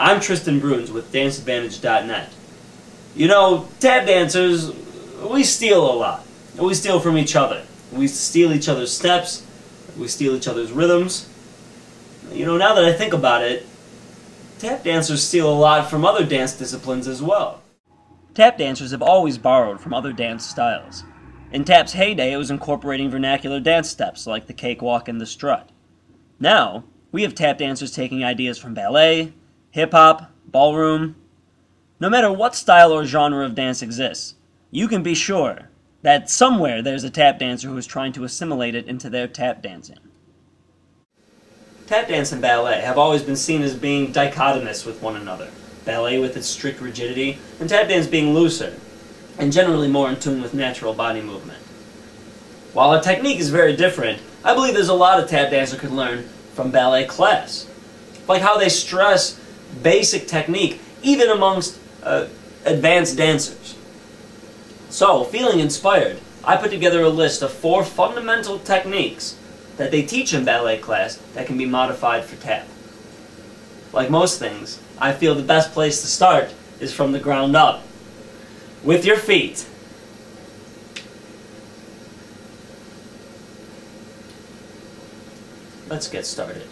I'm Tristan Bruns with DanceAdvantage.net. You know, tap dancers, we steal a lot. We steal from each other. We steal each other's steps. We steal each other's rhythms. You know, now that I think about it, tap dancers steal a lot from other dance disciplines as well. Tap dancers have always borrowed from other dance styles. In tap's heyday, it was incorporating vernacular dance steps like the cakewalk and the strut. Now, we have tap dancers taking ideas from ballet, hip-hop, ballroom. No matter what style or genre of dance exists, you can be sure that somewhere there's a tap dancer who is trying to assimilate it into their tap dancing. Tap dance and ballet have always been seen as being dichotomous with one another. Ballet with its strict rigidity, and tap dance being looser, and generally more in tune with natural body movement. While our technique is very different, I believe there's a lot a tap dancer could learn from ballet class. Like how they stress basic technique, even amongst advanced dancers. So, feeling inspired, I put together a list of 4 fundamental techniques that they teach in ballet class that can be modified for tap. Like most things, I feel the best place to start is from the ground up, with your feet. Let's get started.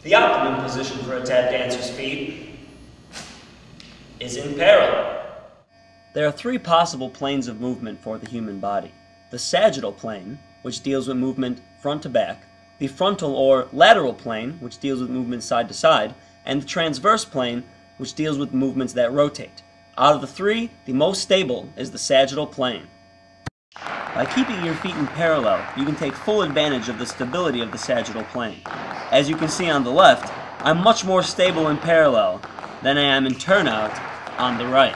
The optimum position for a tap dancer's feet is in parallel. There are 3 possible planes of movement for the human body. The sagittal plane, which deals with movement front to back, the frontal or lateral plane, which deals with movement side to side, and the transverse plane, which deals with movements that rotate. Out of the 3, the most stable is the sagittal plane. By keeping your feet in parallel, you can take full advantage of the stability of the sagittal plane. As you can see on the left, I'm much more stable in parallel than I am in turnout on the right.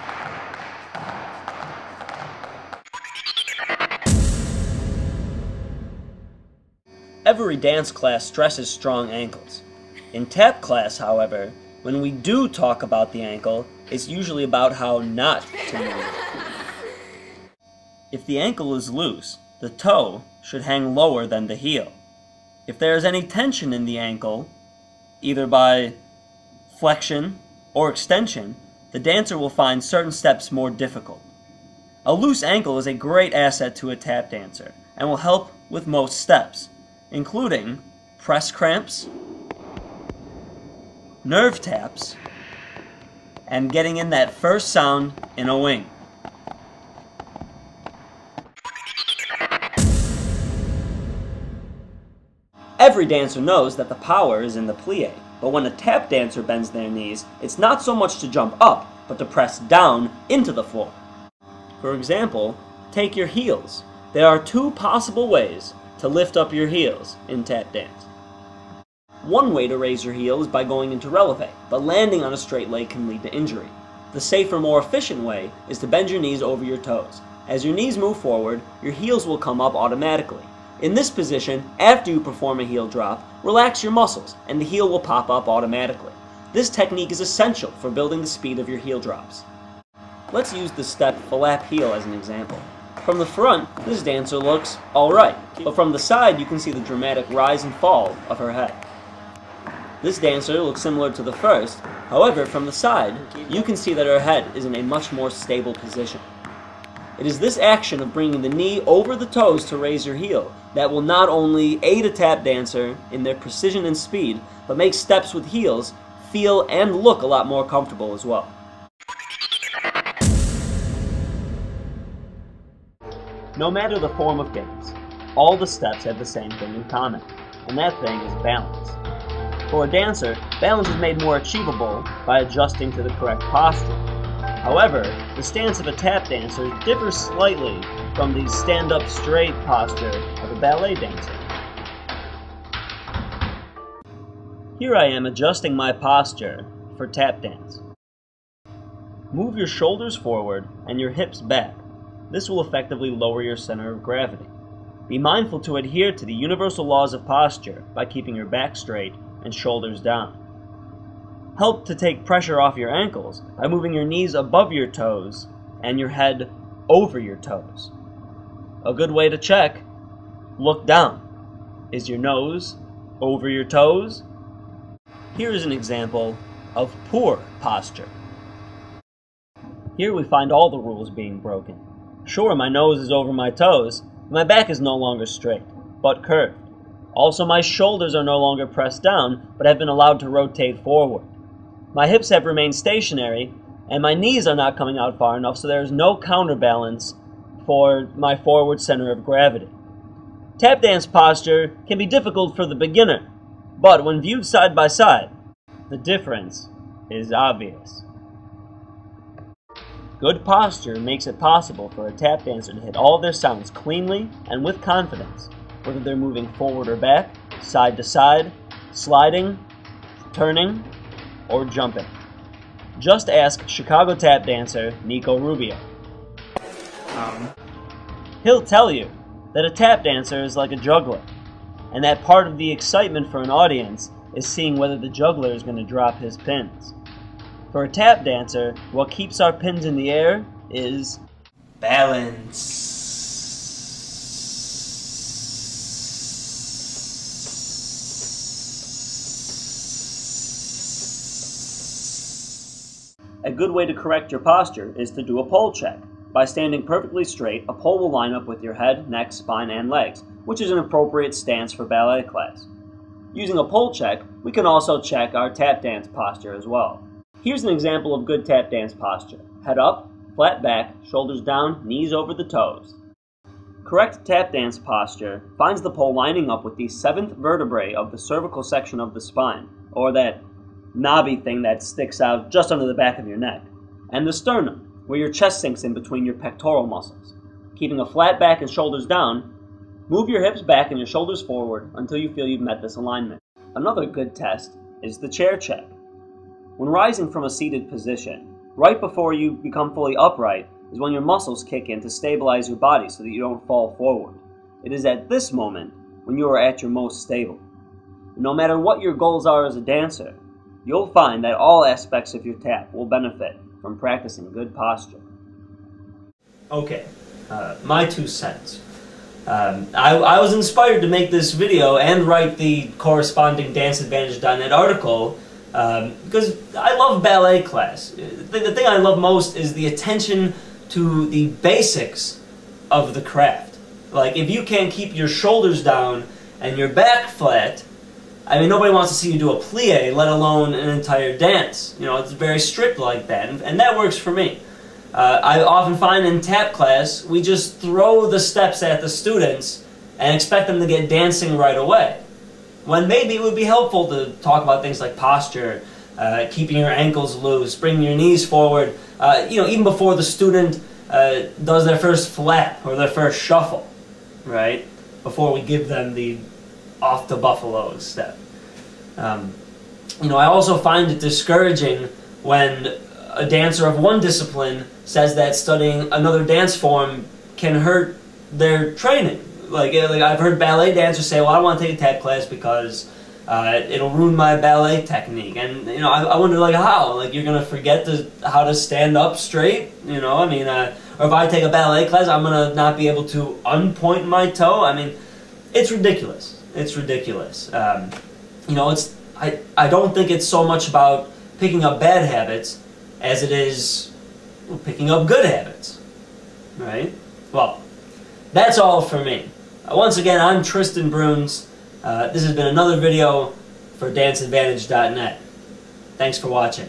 Every dance class stresses strong ankles. In tap class, however, when we do talk about the ankle, it's usually about how not to move. If the ankle is loose, the toe should hang lower than the heel. If there is any tension in the ankle, either by flexion or extension, the dancer will find certain steps more difficult. A loose ankle is a great asset to a tap dancer and will help with most steps, including press cramps, nerve taps, and getting in that first sound in a wing. Every dancer knows that the power is in the plie, but when a tap dancer bends their knees, it's not so much to jump up, but to press down into the floor. For example, take your heels. There are 2 possible ways to lift up your heels in tap dance. One way to raise your heel is by going into releve, but landing on a straight leg can lead to injury. The safer, more efficient way is to bend your knees over your toes. As your knees move forward, your heels will come up automatically. In this position, after you perform a heel drop, relax your muscles, and the heel will pop up automatically. This technique is essential for building the speed of your heel drops. Let's use the step flap heel as an example. From the front, this dancer looks alright, but from the side you can see the dramatic rise and fall of her head. This dancer looks similar to the first, however from the side, you can see that her head is in a much more stable position. It is this action of bringing the knee over the toes to raise your heel that will not only aid a tap dancer in their precision and speed, but make steps with heels feel and look a lot more comfortable as well. No matter the form of dance, all the steps have the same thing in common, and that thing is balance. For a dancer, balance is made more achievable by adjusting to the correct posture. However, the stance of a tap dancer differs slightly from the stand-up straight posture of a ballet dancer. Here I am adjusting my posture for tap dance. Move your shoulders forward and your hips back. This will effectively lower your center of gravity. Be mindful to adhere to the universal laws of posture by keeping your back straight and shoulders down. Help to take pressure off your ankles by moving your knees above your toes and your head over your toes. A good way to check: look down. Is your nose over your toes. Here is an example of poor posture. Here we find all the rules being broken. Sure, my nose is over my toes, but my back is no longer straight, but curved. Also, my shoulders are no longer pressed down, but have been allowed to rotate forward. My hips have remained stationary, and my knees are not coming out far enough, so there is no counterbalance for my forward center of gravity. Tap dance posture can be difficult for the beginner, but when viewed side by side, the difference is obvious. Good posture makes it possible for a tap dancer to hit all their sounds cleanly and with confidence, whether they're moving forward or back, side to side, sliding, turning, or jumping. Just ask Chicago tap dancer Nico Rubio. He'll tell you that a tap dancer is like a juggler, and that part of the excitement for an audience is seeing whether the juggler is going to drop his pins. For a tap dancer, what keeps our pins in the air is balance. A good way to correct your posture is to do a pole check. By standing perfectly straight, a pole will line up with your head, neck, spine, and legs, which is an appropriate stance for ballet class. Using a pole check, we can also check our tap dance posture as well. Here's an example of good tap dance posture. Head up, flat back, shoulders down, knees over the toes. Correct tap dance posture finds the pole lining up with the 7th vertebrae of the cervical section of the spine, or that knobby thing that sticks out just under the back of your neck, and the sternum, where your chest sinks in between your pectoral muscles. Keeping a flat back and shoulders down, move your hips back and your shoulders forward until you feel you've met this alignment. Another good test is the chair check. When rising from a seated position, right before you become fully upright is when your muscles kick in to stabilize your body so that you don't fall forward. It is at this moment when you are at your most stable. No matter what your goals are as a dancer, you'll find that all aspects of your tap will benefit from practicing good posture. Okay, my 2 cents. I was inspired to make this video and write the corresponding DanceAdvantage.net article because I love ballet class. The thing I love most is the attention to the basics of the craft. Like, if you can't keep your shoulders down and your back flat, I mean, nobody wants to see you do a plie, let alone an entire dance. You know, it's very strict like that, and that works for me. I often find in tap class, we just throw the steps at the students and expect them to get dancing right away. When maybe it would be helpful to talk about things like posture, keeping your ankles loose, bringing your knees forward, you know, even before the student does their first flap or their first shuffle, right? Before we give them the off the buffalo step. You know, I also find it discouraging when a dancer of one discipline says that studying another dance form can hurt their training. Like I've heard ballet dancers say, well, I don't want to take a tap class because it'll ruin my ballet technique. And, you know, I wonder, like, how? Like, you're going to forget how to stand up straight? You know, I mean, or if I take a ballet class, I'm going to not be able to unpoint my toe? I mean, it's ridiculous. It's ridiculous. You know, I don't think it's so much about picking up bad habits as it is picking up good habits, right? Well, that's all for me. Once again, I'm Tristan Bruns. This has been another video for DanceAdvantage.net. Thanks for watching.